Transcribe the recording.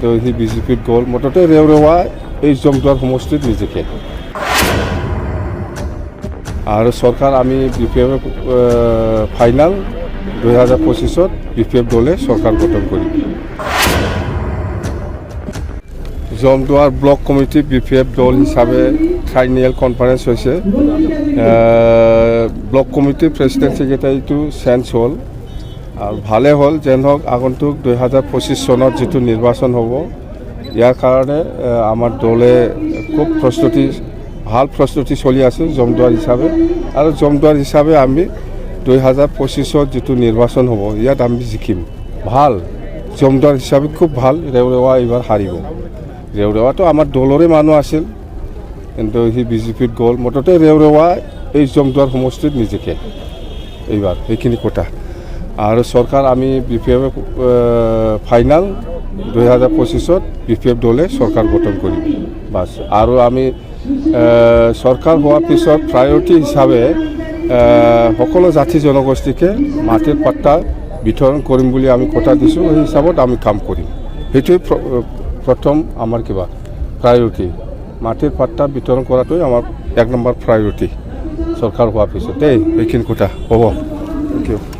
কিন্তু সি বিজেপিত গ'ল মুঠতে ৰেওৰেৱা এই জমদুৱাৰ সমষ্টিত নিজিকে আৰু চৰকাৰ আমি BPF ফাইনাল 2025 BPF দলে চৰকাৰ গঠন কৰিম জমদুৱাৰ ব্লক কমিটি BPF দল হিচাপে ট্ৰাইনিয়েল কনফাৰেন্স হৈছে ব্লক কমিটি প্ৰেসিডেন্ট সেক্ৰেটাৰীটো চেঞ্জ হ'ল আৰু ভালে হ'ল যেন হওক আগন্তুক 2025 চনত যেটো নিৰ্বাচন হ'ব ইয়াৰ কাৰণে আমাৰ দলে খুব ভাল প্ৰস্তুতি চলি আছে জমদুৱাৰ হিচাপে আৰু জমদুৱাৰ হিচাপে আমি 2025 যেটো নিৰ্বাচন হ'ব ইয়াত আমি জিকিম ভাল জমদুৱাৰ হিচাপে খুব ভাল ৰেওৰেৱা এইবাৰ হাৰিব ৰেওৰেৱাটো আমাৰ দলৰে মানুহ আছিল কিন্তু সি বিজেপিত গ'ল মুঠতে ৰেওৰেৱা এই জমদুৱাৰ সমষ্টিত নিজিকে এইবাৰ এইখিনি কথা আৰু চৰকাৰ আমি BPF ফাইনাল 2025 BPF দলে চৰকাৰ গঠন কৰিম বাস আৰু আমি চৰকাৰ হোৱাৰ পিছত প্ৰায়োৰিটি হিচাপে সকলো জাতি জনগোষ্ঠীকে মাটিৰ পাট্টা বিতৰণ কৰিম বুলি আমি কথা দিছোঁ সেই হিচাপত আমি কাম কৰিম সেইটোৱে প্ৰথম আমাৰ কিবা প্ৰায়োৰিটি মাটিৰ পাট্টা বিতৰণ কৰাটোৱে আমাৰ 1 নম্বৰ প্ৰায়োৰিটি চৰকাৰ হোৱাৰ পিছত এইখিনি কথা হ'ব থেংক ইউ